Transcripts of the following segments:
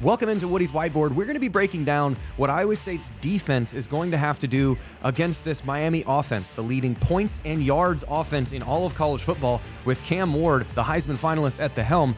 Welcome into Woody's Whiteboard. We're going to be breaking down what Iowa State's defense is going to have to do against this Miami offense, the leading points and yards offense in all of college football, with Cam Ward, the Heisman finalist, at the helm.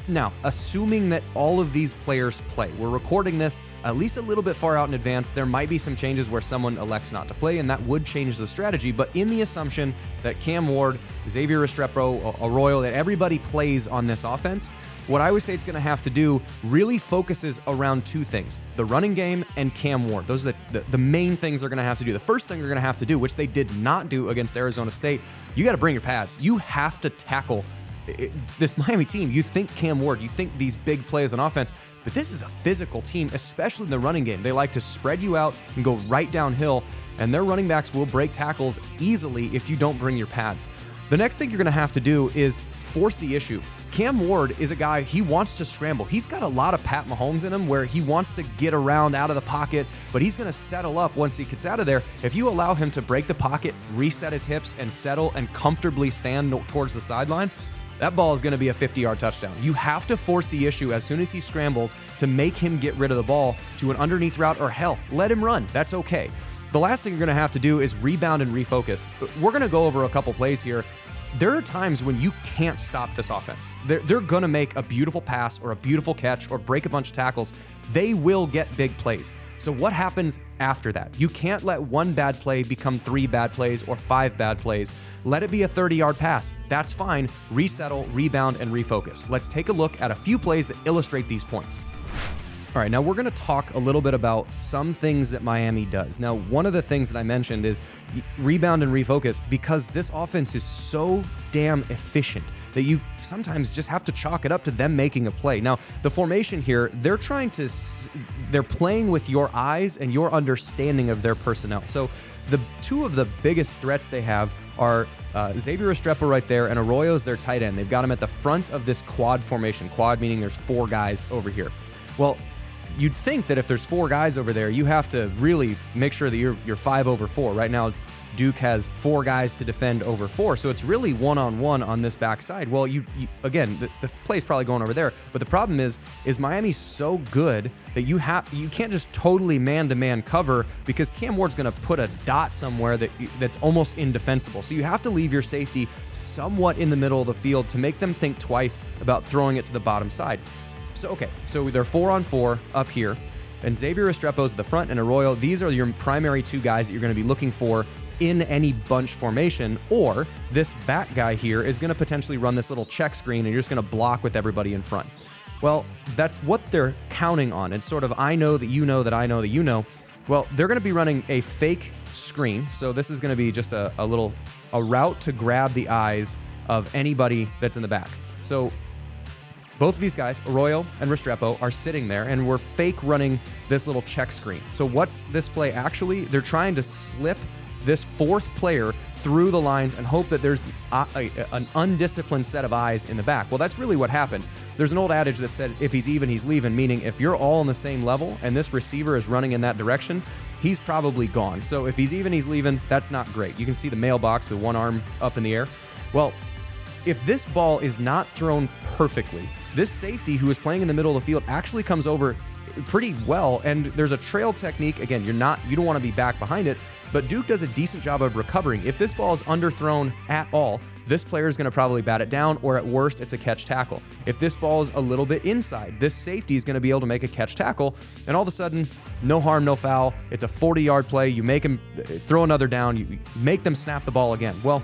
Now, assuming that all of these players play, we're recording this at least a little bit far out in advance. There might be some changes where someone elects not to play, and that would change the strategy. But in the assumption that Cam Ward, Xavier Restrepo, Arroyo, that everybody plays on this offense, what Iowa State's going to have to do really focuses around two things: the running game and Cam Ward. Those are the main things they're going to have to do. The first thing they're going to have to do, which they did not do against Arizona State, you got to bring your pads. You have to tackle this Miami team. You think Cam Ward, you think these big plays on offense, but this is a physical team, especially in the running game. They like to spread you out and go right downhill, and their running backs will break tackles easily if you don't bring your pads. The next thing you're going to have to do is force the issue. Cam Ward is a guy, he wants to scramble. He's got a lot of Pat Mahomes in him where he wants to get around out of the pocket, but he's going to settle up once he gets out of there. If you allow him to break the pocket, reset his hips, and settle and comfortably stand towards the sideline, that ball is going to be a 50-yard touchdown. You have to force the issue as soon as he scrambles to make him get rid of the ball to an underneath route, or hell, let him run. That's okay. The last thing you're going to have to do is rebound and refocus. We're going to go over a couple plays here. There are times when you can't stop this offense. They're going to make a beautiful pass or a beautiful catch or break a bunch of tackles. They will get big plays. So what happens after that? You can't let one bad play become 3 bad plays or 5 bad plays. Let it be a 30-yard pass. That's fine. Resettle, rebound, and refocus. Let's take a look at a few plays that illustrate these points. All right, now we're going to talk a little bit about some things that Miami does. Now, one of the things that I mentioned is rebound and refocus, because this offense is so damn efficient that you sometimes just have to chalk it up to them making a play. Now, the formation here, they're playing with your eyes and your understanding of their personnel. So the two of the biggest threats they have are Xavier Restrepo right there, and Arroyo's their tight end. They've got him at the front of this quad formation. Quad meaning there's 4 guys over here. Well, you'd think that if there's 4 guys over there, you have to really make sure that you're 5 over 4. Right now, Duke has 4 guys to defend over 4, so it's really one-on-one on this backside. Well, you again, the play's probably going over there, but the problem is Miami's so good that you can't just totally man-to-man cover, because Cam Ward's going to put a dot somewhere that's almost indefensible. So you have to leave your safety somewhat in the middle of the field to make them think twice about throwing it to the bottom side. So they're 4-on-4 up here, and Xavier Restrepo's at the front, and Arroyo. These are your primary 2 guys that you're going to be looking for in any bunch formation, or this back guy here is going to potentially run this little check screen, and you're just going to block with everybody in front. Well, that's what they're counting on. It's sort of, I know that you know that I know that you know. Well, they're going to be running a fake screen, so this is going to be just a route to grab the eyes of anybody that's in the back. So both of these guys, Arroyo and Restrepo, are sitting there, and we're fake running this little check screen. So what's this play actually? They're trying to slip this 4th player through the lines and hope that there's an undisciplined set of eyes in the back. Well, that's really what happened. There's an old adage that said, if he's even, he's leaving, meaning if you're all on the same level and this receiver is running in that direction, he's probably gone. So if he's even, he's leaving, that's not great. You can see the mailbox, the one arm up in the air. Well, if this ball is not thrown perfectly, this safety who is playing in the middle of the field actually comes over pretty well, and there's a trail technique. Again, you don't want to be back behind it, but Duke does a decent job of recovering. If this ball is underthrown at all, this player is going to probably bat it down, or at worst, it's a catch tackle. If this ball is a little bit inside, this safety is going to be able to make a catch tackle, and all of a sudden, no harm, no foul. It's a 40-yard play. You make him throw another down. You make them snap the ball again. Well,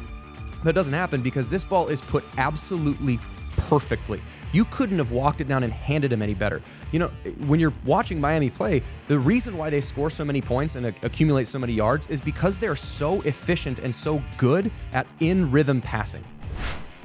that doesn't happen because this ball is put absolutely perfectly. You couldn't have walked it down and handed him any better. You know, when you're watching Miami play, the reason why they score so many points and accumulate so many yards is because they're so efficient and so good at in-rhythm passing.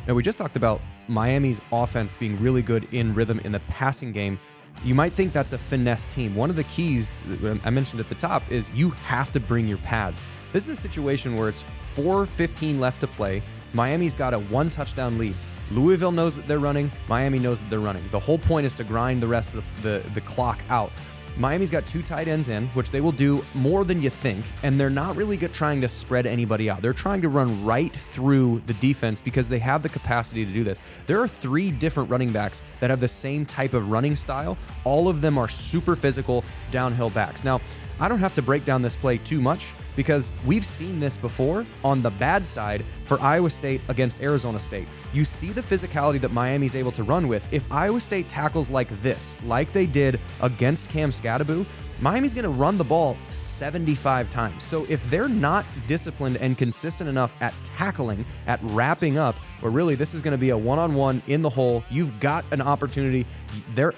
Now, we just talked about Miami's offense being really good in rhythm in the passing game. You might think that's a finesse team. One of the keys that I mentioned at the top is you have to bring your pads. This is a situation where it's 4:15 left to play. Miami's got a 1-touchdown lead. Louisville knows that they're running. Miami knows that they're running. The whole point is to grind the rest of the clock out. Miami's got 2 tight ends in, which they will do more than you think, and they're not really trying to spread anybody out. They're trying to run right through the defense because they have the capacity to do this. There are 3 different running backs that have the same type of running style. All of them are super physical downhill backs. Now, I don't have to break down this play too much because we've seen this before on the bad side for Iowa State against Arizona State. You see the physicality that Miami's able to run with. If Iowa State tackles like this, like they did against Cam Scadaboo, Miami's going to run the ball 75 times. So if they're not disciplined and consistent enough at tackling, at wrapping up, or really this is going to be a one-on-one in the hole, you've got an opportunity.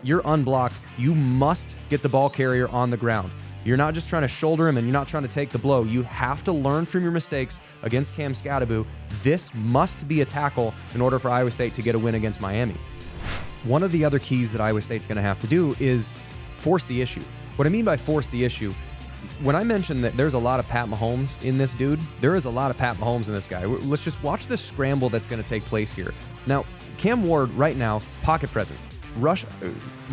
You're unblocked. You must get the ball carrier on the ground. You're not just trying to shoulder him and you're not trying to take the blow. You have to learn from your mistakes against Cam Scadaboo. This must be a tackle in order for Iowa State to get a win against Miami. One of the other keys that Iowa State's going to have to do is force the issue. What I mean by force the issue, when I mentioned that there's a lot of Pat Mahomes in this dude, there is a lot of Pat Mahomes in this guy. Let's just watch the scramble that's going to take place here. Now, Cam Ward right now, pocket presence.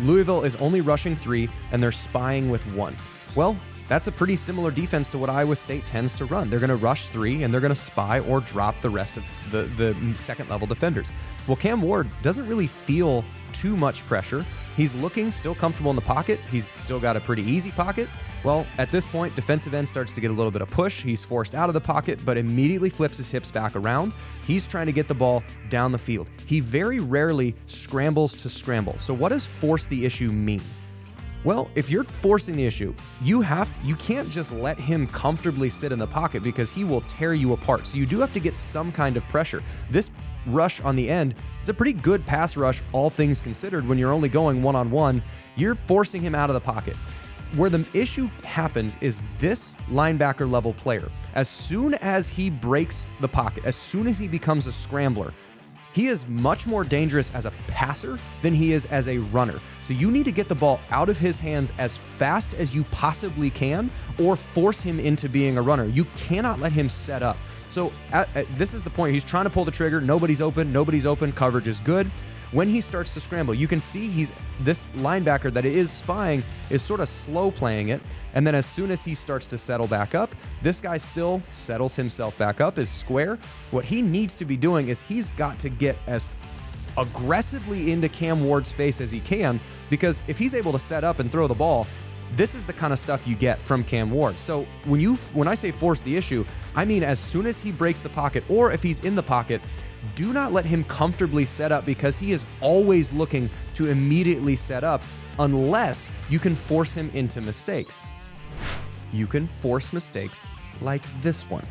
Louisville is only rushing 3 and they're spying with 1. Well, that's a pretty similar defense to what Iowa State tends to run. They're going to rush 3 and they're going to spy or drop the rest of the second level defenders. Well, Cam Ward doesn't really feel too much pressure. He's looking still comfortable in the pocket. He's still got a pretty easy pocket. Well, at this point, defensive end starts to get a little bit of push. He's forced out of the pocket, but immediately flips his hips back around. He's trying to get the ball down the field. He very rarely scrambles to scramble. So what does force the issue mean? Well, if you're forcing the issue, you can't just let him comfortably sit in the pocket because he will tear you apart. So you do have to get some kind of pressure. This rush on the end, it's a pretty good pass rush, all things considered. When you're only going one-on-one, you're forcing him out of the pocket. Where the issue happens is this linebacker level player, as soon as he breaks the pocket, as soon as he becomes a scrambler, he is much more dangerous as a passer than he is as a runner. So you need to get the ball out of his hands as fast as you possibly can or force him into being a runner. You cannot let him set up. So this is the point. He's trying to pull the trigger. Nobody's open. Coverage is good. When he starts to scramble, you can see this linebacker that is spying is sort of slow playing it. And then as soon as he starts to settle back up, this guy still settles himself back up, is square. What he needs to be doing is he's got to get as aggressively into Cam Ward's face as he can, because if he's able to set up and throw the ball, this is the kind of stuff you get from Cam Ward. So when I say force the issue, I mean as soon as he breaks the pocket, or if he's in the pocket, do not let him comfortably set up, because he is always looking to immediately set up unless you can force him into mistakes. You can force mistakes like this one.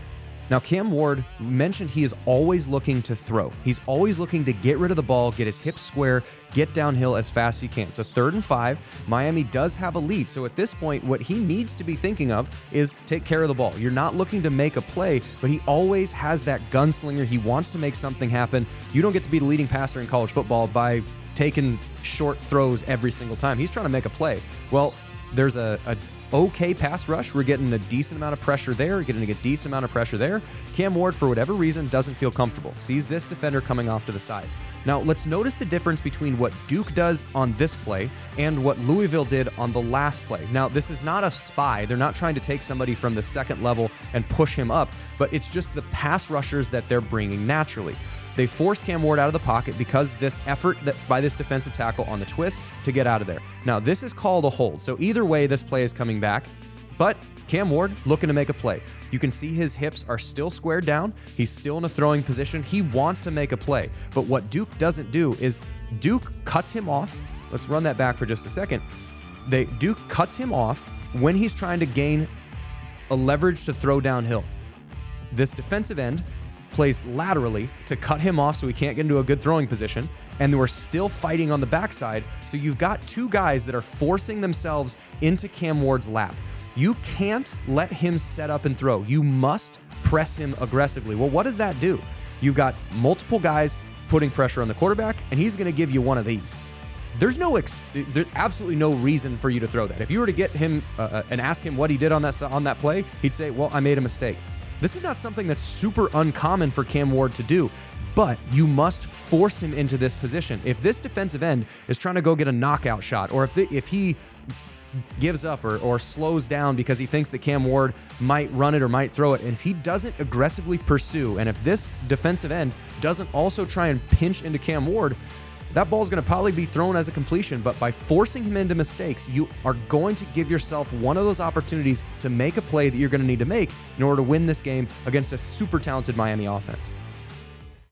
Now, Cam Ward mentioned he is always looking to throw. He's always looking to get rid of the ball, get his hips square, get downhill as fast as he can. So 3rd and 5, Miami does have a lead. So at this point, what he needs to be thinking of is take care of the ball. You're not looking to make a play, but he always has that gunslinger. He wants to make something happen. You don't get to be the leading passer in college football by taking short throws every single time. He's trying to make a play. Well, there's a okay pass rush. We're getting a decent amount of pressure there. Getting a decent amount of pressure there. Cam Ward, for whatever reason, doesn't feel comfortable. Sees this defender coming off to the side. Now, let's notice the difference between what Duke does on this play and what Louisville did on the last play. Now, this is not a spy. They're not trying to take somebody from the second level and push him up, but it's just the pass rushers that they're bringing naturally. They force Cam Ward out of the pocket because this effort by this defensive tackle on the twist to get out of there. Now, this is called a hold. So either way, this play is coming back, but Cam Ward looking to make a play. You can see his hips are still squared down. He's still in a throwing position. He wants to make a play. But what Duke doesn't do is Duke cuts him off. Let's run that back for just a second. Duke cuts him off when he's trying to gain a leverage to throw downhill. This defensive end plays laterally to cut him off so he can't get into a good throwing position, and we're still fighting on the backside. So you've got 2 guys that are forcing themselves into Cam Ward's lap. You can't let him set up and throw. You must press him aggressively. Well, what does that do? You've got multiple guys putting pressure on the quarterback, and he's going to give you one of these. There's absolutely no reason for you to throw that. If you were to get him and ask him what he did on that play, he'd say, well, I made a mistake. This is not something that's super uncommon for Cam Ward to do, but you must force him into this position. If this defensive end is trying to go get a knockout shot, or if he gives up or slows down because he thinks that Cam Ward might run it or might throw it, and if he doesn't aggressively pursue, and if this defensive end doesn't also try and pinch into Cam Ward, that ball's going to probably be thrown as a completion. But by forcing him into mistakes, you are going to give yourself one of those opportunities to make a play that you're going to need to make in order to win this game against a super talented Miami offense.